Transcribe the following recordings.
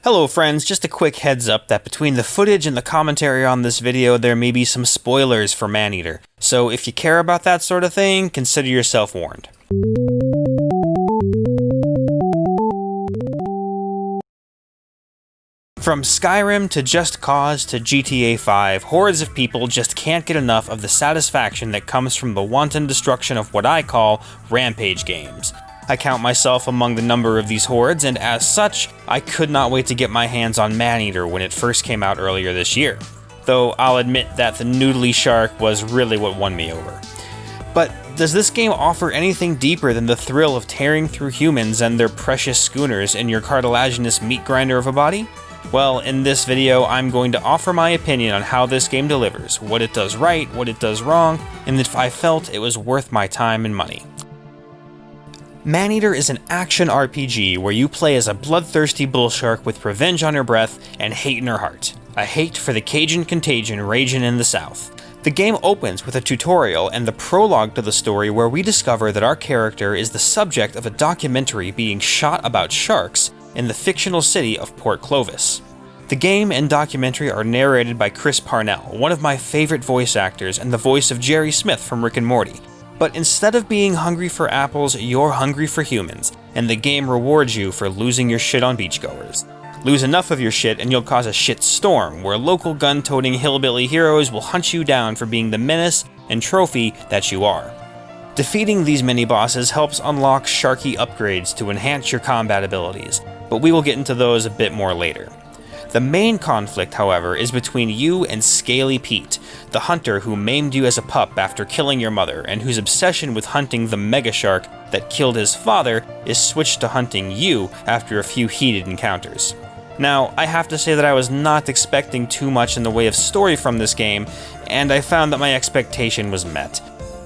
Hello friends, just a quick heads up that between the footage and the commentary on this video there may be some spoilers for Maneater, so if you care about that sort of thing, consider yourself warned. From Skyrim to Just Cause to GTA 5, hordes of people just can't get enough of the satisfaction that comes from the wanton destruction of what I call rampage games. I count myself among the number of these hordes, and as such, I could not wait to get my hands on Maneater when it first came out earlier this year. Though I'll admit that the noodly shark was really what won me over. But does this game offer anything deeper than the thrill of tearing through humans and their precious schooners in your cartilaginous meat grinder of a body? Well, in this video, I'm going to offer my opinion on how this game delivers, what it does right, what it does wrong, and if I felt it was worth my time and money. Maneater is an action RPG where you play as a bloodthirsty bull shark with revenge on her breath and hate in her heart. A hate for the Cajun contagion raging in the south. The game opens with a tutorial and the prologue to the story where we discover that our character is the subject of a documentary being shot about sharks in the fictional city of Port Clovis. The game and documentary are narrated by Chris Parnell, one of my favorite voice actors and the voice of Jerry Smith from Rick and Morty. But instead of being hungry for apples, you're hungry for humans, and the game rewards you for losing your shit on beachgoers. Lose enough of your shit and you'll cause a shit storm, where local gun-toting hillbilly heroes will hunt you down for being the menace and trophy that you are. Defeating these mini-bosses helps unlock sharky upgrades to enhance your combat abilities, but we will get into those a bit more later. The main conflict, however, is between you and Scaly Pete, the hunter who maimed you as a pup after killing your mother, and whose obsession with hunting the mega shark that killed his father is switched to hunting you after a few heated encounters. Now, I have to say that I was not expecting too much in the way of story from this game, and I found that my expectation was met.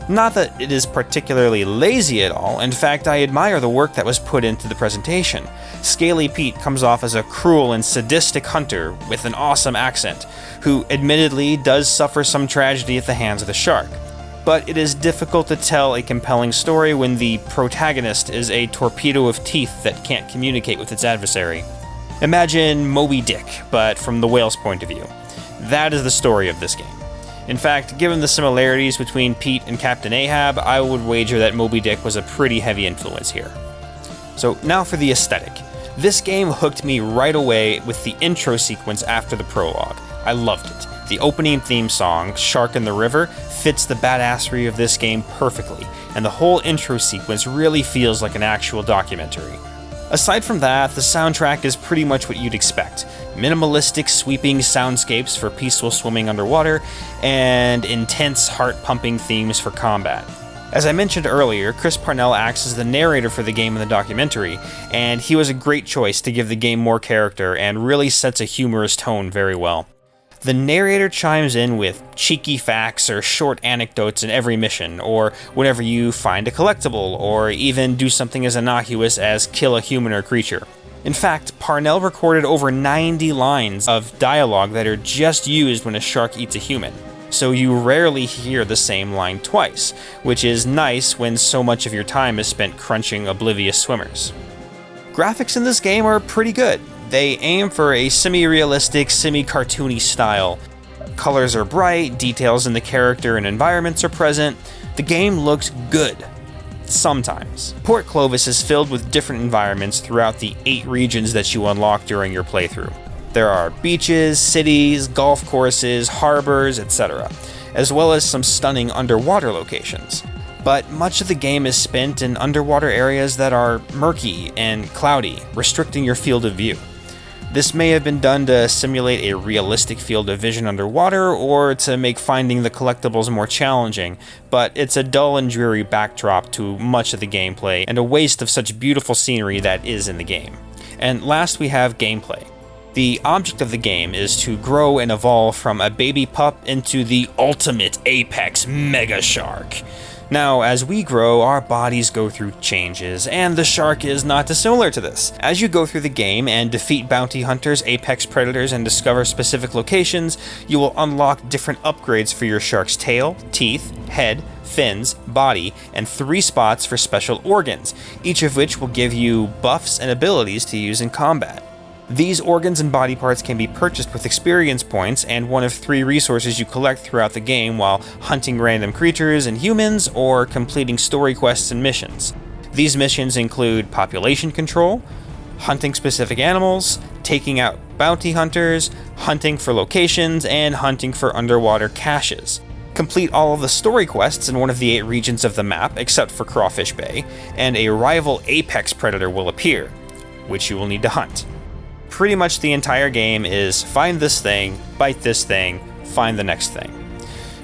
Not that it is particularly lazy at all, in fact I admire the work that was put into the presentation. Scaly Pete comes off as a cruel and sadistic hunter with an awesome accent, who admittedly does suffer some tragedy at the hands of the shark. But it is difficult to tell a compelling story when the protagonist is a torpedo of teeth that can't communicate with its adversary. Imagine Moby Dick, but from the whale's point of view. That is the story of this game. In fact, given the similarities between Pete and Captain Ahab, I would wager that Moby Dick was a pretty heavy influence here. So now for the aesthetic. This game hooked me right away with the intro sequence after the prologue. I loved it. The opening theme song, Shark in the River, fits the badassery of this game perfectly, and the whole intro sequence really feels like an actual documentary. Aside from that, the soundtrack is pretty much what you'd expect. Minimalistic, sweeping soundscapes for peaceful swimming underwater, and intense, heart-pumping themes for combat. As I mentioned earlier, Chris Parnell acts as the narrator for the game in the documentary, and he was a great choice to give the game more character and really sets a humorous tone very well. The narrator chimes in with cheeky facts or short anecdotes in every mission, or whenever you find a collectible, or even do something as innocuous as kill a human or creature. In fact, Parnell recorded over 90 lines of dialogue that are just used when a shark eats a human, so you rarely hear the same line twice, which is nice when so much of your time is spent crunching oblivious swimmers. Graphics in this game are pretty good. They aim for a semi-realistic, semi-cartoony style. Colors are bright, details in the character and environments are present. The game looks good. Sometimes. Port Clovis is filled with different environments throughout the 8 regions that you unlock during your playthrough. There are beaches, cities, golf courses, harbors, etc., as well as some stunning underwater locations. But much of the game is spent in underwater areas that are murky and cloudy, restricting your field of view. This may have been done to simulate a realistic field of vision underwater, or to make finding the collectibles more challenging, but it's a dull and dreary backdrop to much of the gameplay, and a waste of such beautiful scenery that is in the game. And last we have gameplay. The object of the game is to grow and evolve from a baby pup into the ultimate apex mega shark. Now, as we grow, our bodies go through changes, and the shark is not dissimilar to this. As you go through the game and defeat bounty hunters, apex predators, and discover specific locations, you will unlock different upgrades for your shark's tail, teeth, head, fins, body, and 3 spots for special organs, each of which will give you buffs and abilities to use in combat. These organs and body parts can be purchased with experience points and one of 3 resources you collect throughout the game while hunting random creatures and humans or completing story quests and missions. These missions include population control, hunting specific animals, taking out bounty hunters, hunting for locations, and hunting for underwater caches. Complete all of the story quests in one of the 8 regions of the map except for Crawfish Bay, and a rival apex predator will appear, which you will need to hunt. Pretty much the entire game is find this thing, bite this thing, find the next thing.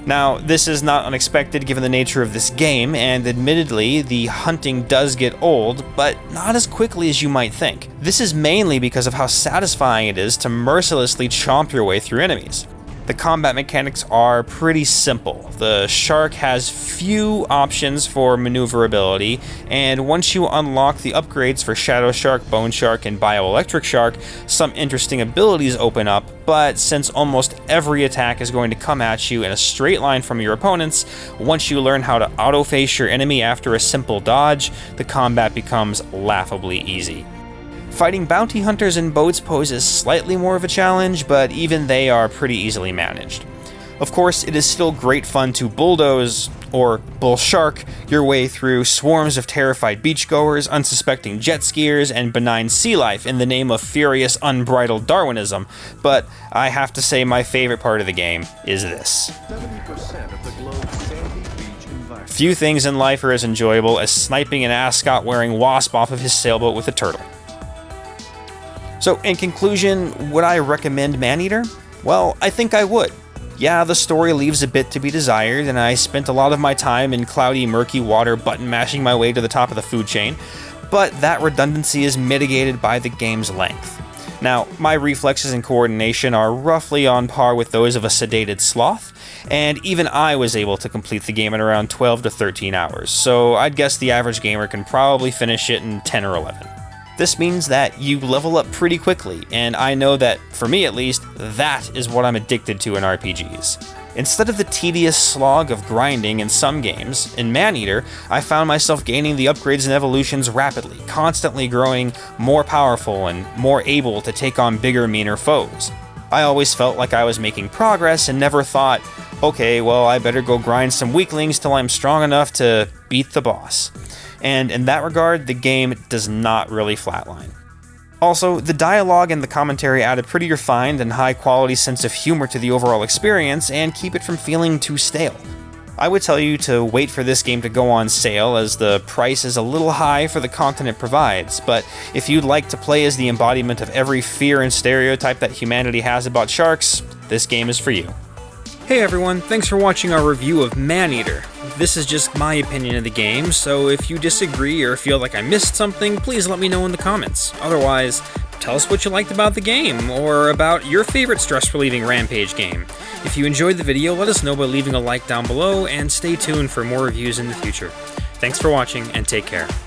Now, this is not unexpected given the nature of this game, and admittedly, the hunting does get old, but not as quickly as you might think. This is mainly because of how satisfying it is to mercilessly chomp your way through enemies. The combat mechanics are pretty simple. The shark has few options for maneuverability, and once you unlock the upgrades for Shadow Shark, Bone Shark, and Bioelectric Shark, some interesting abilities open up, but since almost every attack is going to come at you in a straight line from your opponents, once you learn how to auto-face your enemy after a simple dodge, the combat becomes laughably easy. Fighting bounty hunters in boats poses slightly more of a challenge, but even they are pretty easily managed. Of course, it is still great fun to bulldoze, or bull shark, your way through swarms of terrified beachgoers, unsuspecting jet skiers, and benign sea life in the name of furious, unbridled Darwinism, but I have to say my favorite part of the game is this. 70% of the globe's sandy beach environment. Few things in life are as enjoyable as sniping an ascot wearing wasp off of his sailboat with a turtle. So, in conclusion, would I recommend Maneater? Well, I think I would. Yeah, the story leaves a bit to be desired, and I spent a lot of my time in cloudy, murky water button mashing my way to the top of the food chain, but that redundancy is mitigated by the game's length. Now, my reflexes and coordination are roughly on par with those of a sedated sloth, and even I was able to complete the game in around 12 to 13 hours, so I'd guess the average gamer can probably finish it in 10 or 11. This means that you level up pretty quickly, and I know that, for me at least, that is what I'm addicted to in RPGs. Instead of the tedious slog of grinding in some games, in Maneater, I found myself gaining the upgrades and evolutions rapidly, constantly growing more powerful and more able to take on bigger, meaner foes. I always felt like I was making progress and never thought, okay, well, I better go grind some weaklings till I'm strong enough to beat the boss. And in that regard, the game does not really flatline. Also, the dialogue and the commentary add a pretty refined and high-quality sense of humor to the overall experience and keep it from feeling too stale. I would tell you to wait for this game to go on sale, as the price is a little high for the content it provides, but if you'd like to play as the embodiment of every fear and stereotype that humanity has about sharks, this game is for you. Hey everyone, thanks for watching our review of Maneater. This is just my opinion of the game, so if you disagree or feel like I missed something, please let me know in the comments. Otherwise, tell us what you liked about the game, or about your favorite stress-relieving Rampage game. If you enjoyed the video, let us know by leaving a like down below, and stay tuned for more reviews in the future. Thanks for watching, and take care.